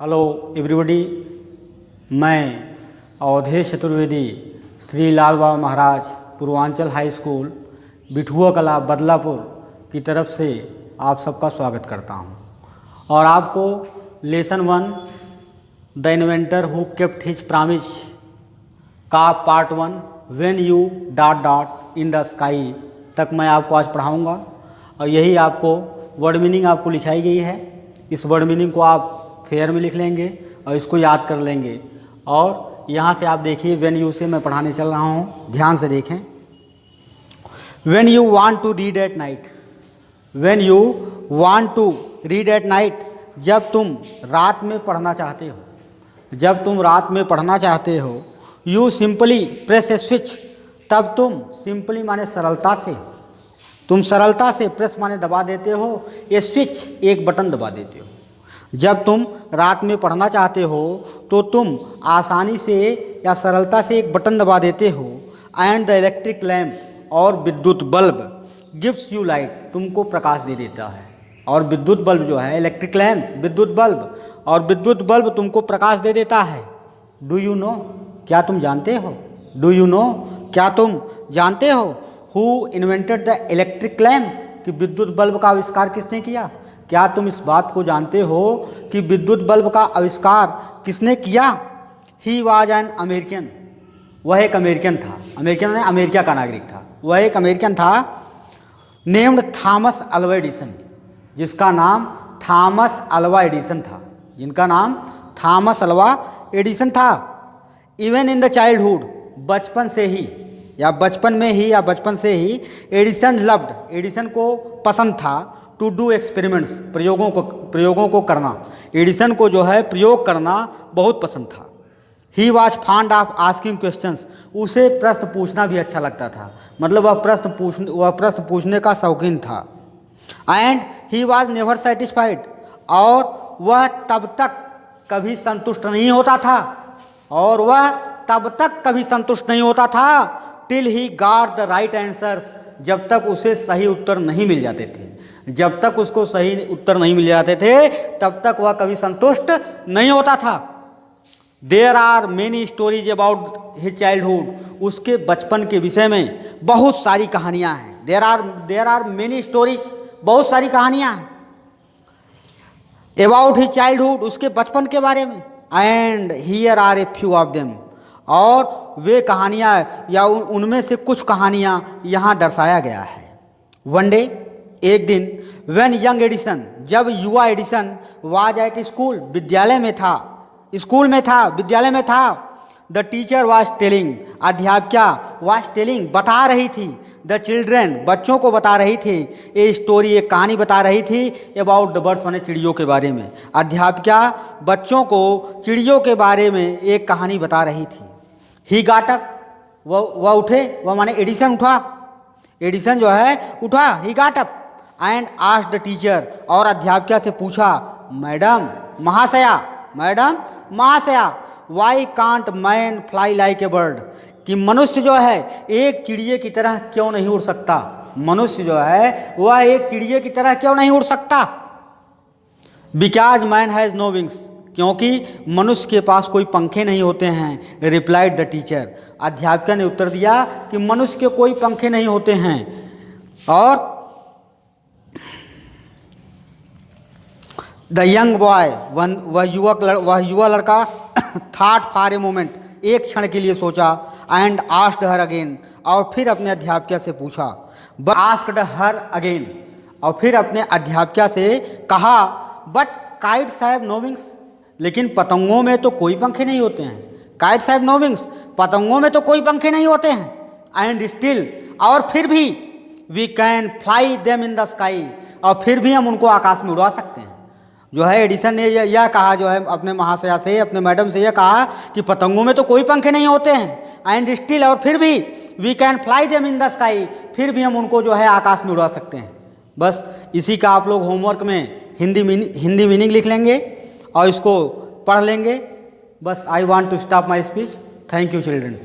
Hello everybody, मैं Awadhesh Chaturvedi Shri Lal Baba Maharaj Purvanchal high school बिठुआ कला बदलापुर की तरफ से आप सबका स्वागत करता हूं और आपको lesson 1 the inventor who kept his promise का part 1 when you dot dot in the sky तक मैं आपको आज पढ़ाऊंगा। और यही आपको वर्ड मीनिंग आपको लिखाई गई है। इस वर्ड मीनिंग को आप फेयर में लिख लेंगे और इसको याद कर लेंगे। और यहाँ से आप देखिए व्हेन यू से मैं पढ़ाने चल रहा हूँ, ध्यान से देखें। When you want to read at night, when you want to read at night, जब तुम रात में पढ़ना चाहते हो, जब तुम रात में पढ़ना चाहते हो। You simply press A switch, तब तुम सिंपली माने सरलता से, तुम सरलता से प्रेस माने दबा देते हो, ये स्विच एक बटन दबा देते हो। जब तुम रात में पढ़ना चाहते हो तो तुम आसानी से या सरलता से एक बटन दबा देते हो। एंड द इलेक्ट्रिक लैम्प, और विद्युत बल्ब, गिव्स यू लाइट, तुमको प्रकाश दे देता है। और विद्युत बल्ब जो है, इलेक्ट्रिक लैम्प विद्युत बल्ब, और विद्युत बल्ब तुमको प्रकाश दे देता है। डू यू नो, क्या तुम जानते हो? डू यू नो, क्या तुम जानते हो? Who invented the electric lamp, कि विद्युत बल्ब का आविष्कार किसने किया? क्या तुम इस बात को जानते हो कि विद्युत बल्ब का आविष्कार किसने किया? ही वाज एन अमेरिकन, वह एक अमेरिकन था। अमेरिकन ने अमेरिका का नागरिक था। वह एक अमेरिकन था। नेम्ड थॉमस अल्वा एडिसन, जिसका नाम थॉमस अल्वा एडिसन था, जिनका नाम थॉमस अल्वा एडिसन था। इवन इन द चाइल्डहुड, बचपन से ही या बचपन में ही या बचपन से ही एडिसन लव्ड, एडिसन को पसंद था। टू डू एक्सपेरिमेंट्स, प्रयोगों को करना। एडिसन को जो है प्रयोग करना बहुत पसंद था। He was fond of asking questions, उसे प्रश्न पूछना भी अच्छा लगता था। मतलब वह प्रश्न पूछने का शौकीन था। And he was never satisfied, और वह तब तक कभी संतुष्ट नहीं होता था, और वह तब तक कभी संतुष्ट नहीं होता था। Till he got the right answers, जब तक उसे सही उत्तर नहीं मिल जाते थे। जब तक उसको सही उत्तर नहीं मिल जाते थे तब तक वह कभी संतुष्ट नहीं होता था। There are many stories about his childhood, उसके बचपन के विषय में बहुत सारी कहानियां हैं। देयर आर मेनी स्टोरीज, बहुत सारी कहानियां हैं। अबाउट हिज चाइल्डहुड, उसके बचपन के बारे में। And here are a few of them, और वे कहानियां या उनमें से कुछ कहानियां यहाँ दर्शाया गया है। वन डे, एक दिन, व्हेन यंग एडिसन, जब युवा एडिसन वाज एट स्कूल, विद्यालय में था, स्कूल में था, विद्यालय में था। द टीचर वाज टेलिंग, अध्यापिका वाज टेलिंग, बता रही थी। द चिल्ड्रेन, बच्चों को बता रही थी। ए स्टोरी, एक कहानी बता रही थी। अबाउट द बर्ड्स, माने चिड़ियों के बारे में। अध्यापिका बच्चों को चिड़ियों के बारे में एक कहानी बता रही थी। ही गॉट अप, वह उठे, वह माने एडिसन उठा, एडिसन जो है उठा। He got up and asked the teacher, और अध्यापिका से पूछा, मैडम महाशया, मैडम महाशया, why can't man fly like a bird, कि मनुष्य जो है एक चिड़िए की तरह क्यों नहीं उड़ सकता? मनुष्य जो है वह एक चिड़िए की तरह क्यों नहीं उड़ सकता? Because man has no wings, क्योंकि मनुष्य के पास कोई पंखे नहीं होते हैं। रिप्लाइड द टीचर, अध्यापिका ने उत्तर दिया कि मनुष्य के कोई पंखे नहीं होते हैं। और द यंग बॉय, वह युवा लड़का, थॉट फॉर ए मोमेंट, एक क्षण के लिए सोचा। एंड आस्क्ड हर अगेन, और फिर अपने अध्यापिका से पूछा। बट आस्क्ड हर अगेन, और फिर अपने अध्यापिका से कहा, but kites have no wings, लेकिन पतंगों में तो कोई पंखे नहीं होते हैं। काइट्स हैव नो विंग्स, पतंगों में तो कोई पंखे नहीं होते हैं। एंड स्टिल, और फिर भी, we can fly them in the sky, और फिर भी हम उनको आकाश में उड़ा सकते हैं। जो है एडिसन ने यह कहा, जो है अपने महाशया से, अपने मैडम से यह कहा कि पतंगों में तो कोई पंखे नहीं होते हैं। एंड स्टिल, और फिर भी, we can fly them in the sky, फिर भी हम उनको जो है आकाश में उड़ा सकते हैं। बस इसी का आप लोग होमवर्क में हिंदी मीनिंग लिख लेंगे और इसको पढ़ लेंगे। बस I want to stop my speech. Thank you children.